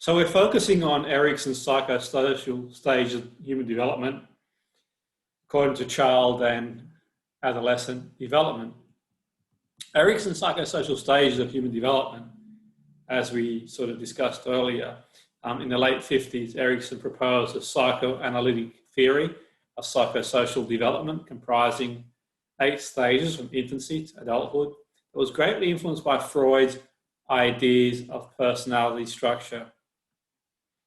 So we're focusing on Erikson's psychosocial stage of human development according to child and adolescent development. Erikson's psychosocial stages of human development, as we sort of discussed earlier, in the late 50s, Erikson proposed a psychoanalytic theory of psychosocial development comprising 8 stages from infancy to adulthood. It was greatly influenced by Freud's ideas of personality structure.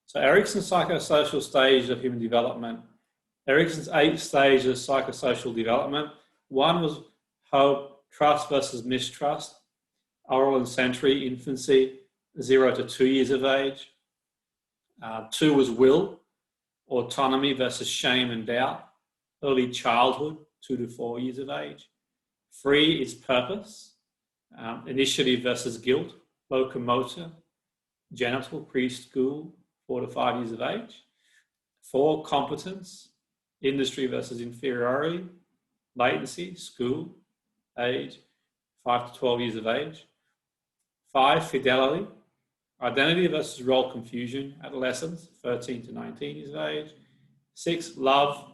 So Erikson's psychosocial stages of human development, Erikson's 8 stages of psychosocial development. 1 was hope, trust versus mistrust, oral and sensory infancy, 0 to 2 years of age. 2 was will, autonomy versus shame and doubt, early childhood, 2 to 4 years of age. 3 is purpose, initiative versus guilt, locomotor, genital, preschool, 4 to 5 years of age. 4, competence, industry versus inferiority, latency, school, age, 5 to 12 years of age. 5, fidelity, identity versus role confusion, adolescence, 13 to 19 years of age. 6, love,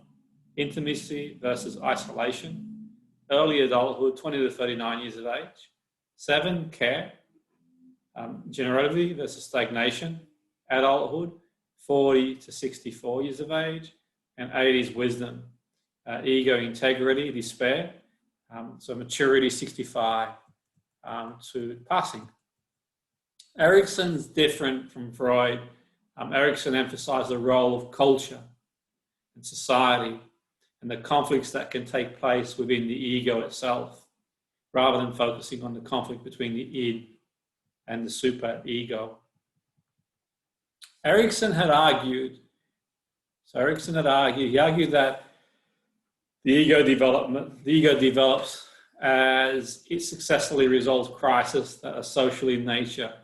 intimacy versus isolation, early adulthood, 20 to 39 years of age. 7, care, generosity versus stagnation, adulthood, 40 to 64 years of age. And 8 is wisdom, ego, integrity, despair. So maturity, 65 to passing. Erikson's different from Freud. Erikson emphasized the role of culture and society and the conflicts that can take place within the ego itself, rather than focusing on the conflict between the id and the super-ego. Erikson argued that the ego develops as it successfully resolves crises that are social in nature,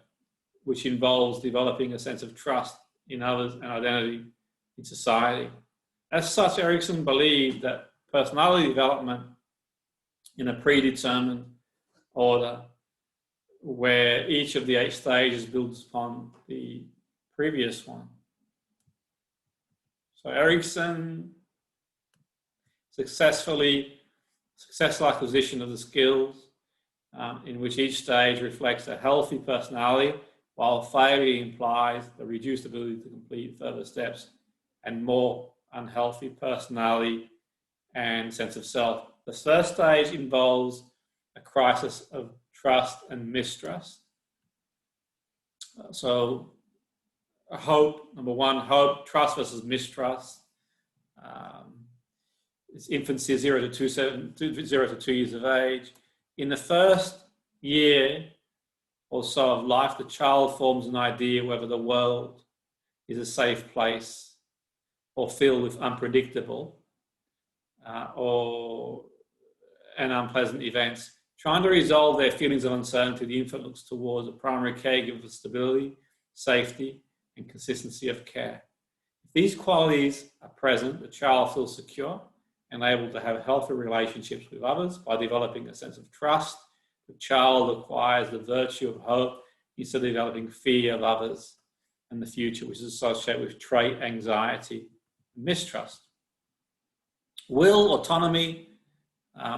which involves developing a sense of trust in others and identity in society. As such, Erikson believed that personality development in a predetermined order, where each of the 8 stages builds upon the previous one. So Erikson successful acquisition of the skills in which each stage reflects a healthy personality, while failure implies the reduced ability to complete further steps and more unhealthy personality and sense of self. The first stage involves a crisis of trust and mistrust. So hope, number 1, hope, trust versus mistrust. It's infancy, 0 to 2 years of age. In the first year or so of life, the child forms an idea whether the world is a safe place or filled with unpredictable and unpleasant events. Trying to resolve their feelings of uncertainty, the infant looks towards a primary caregiver for stability, safety, and consistency of care. If these qualities are present, the child feels secure and able to have healthy relationships with others. By developing a sense of trust, the child acquires the virtue of hope instead of developing fear of others and the future, which is associated with trait anxiety and mistrust. Will, autonomy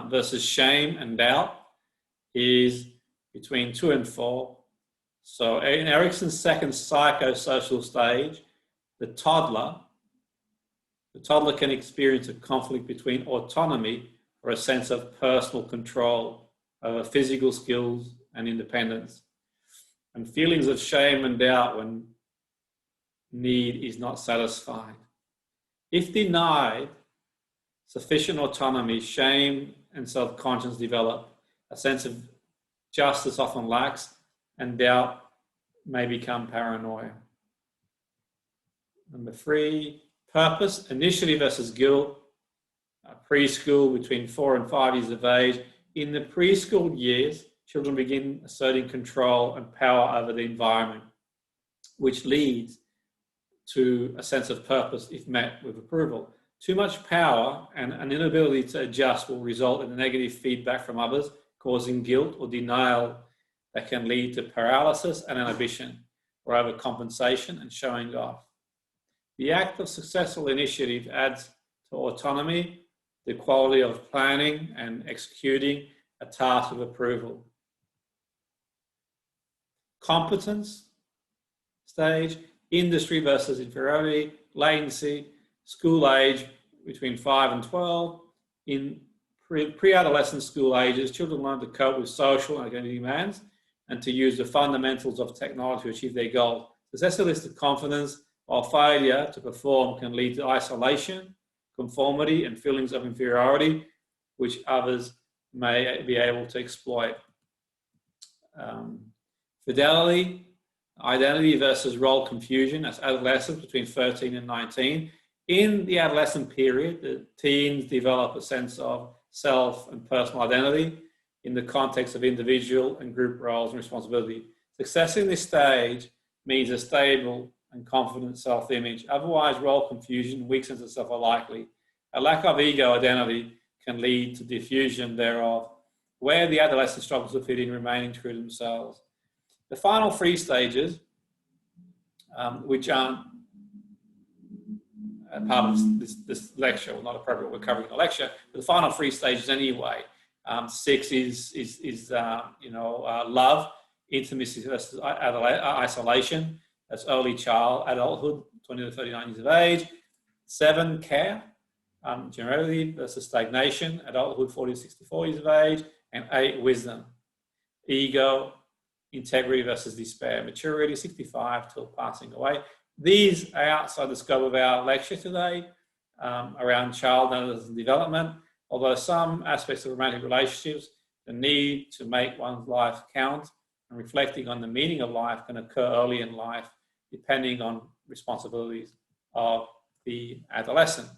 versus shame and doubt is between 2 and 4. So in Erikson's second psychosocial stage, the toddler can experience a conflict between autonomy, or a sense of personal control over physical skills and independence, and feelings of shame and doubt when need is not satisfied. If denied sufficient autonomy, shame and self-conscience develop. A sense of justice often lacks, and doubt may become paranoia. Number 3, purpose, initiative versus guilt. Preschool, between 4 and 5 years of age. In the preschool years, children begin asserting control and power over the environment, which leads to a sense of purpose if met with approval. Too much power and an inability to adjust will result in negative feedback from others, causing guilt or denial that can lead to paralysis and inhibition, or overcompensation and showing off. The act of successful initiative adds to autonomy, the quality of planning and executing a task of approval. Competence stage, industry versus inferiority, latency, school age between 5 and 12. In pre-adolescent school ages, children learn to cope with social and identity demands and to use the fundamentals of technology to achieve their goals. Success elicited confidence, while failure to perform can lead to isolation, conformity, and feelings of inferiority, which others may be able to exploit. Fidelity, identity versus role confusion as adolescents between 13 and 19. In the adolescent period, the teens develop a sense of self and personal identity in the context of individual and group roles and responsibility. Success in this stage means a stable and confident self-image. Otherwise, role confusion, weak sense of self are likely. A lack of ego identity can lead to diffusion thereof, where the adolescent struggles to fit in, remaining true to themselves. The final 3 stages, which aren't part of this lecture, or not appropriate, we're covering the lecture, but the final 3 stages anyway. 6 is love, intimacy versus isolation. That's early adulthood, 20 to 39 years of age. 7, care, generality versus stagnation, adulthood, 40 to 64 years of age. And 8, wisdom, ego, integrity versus despair, maturity, 65 till passing away. These are outside the scope of our lecture today around child and adolescent development. Although some aspects of romantic relationships, the need to make one's life count and reflecting on the meaning of life can occur early in life, depending on responsibilities of the adolescent.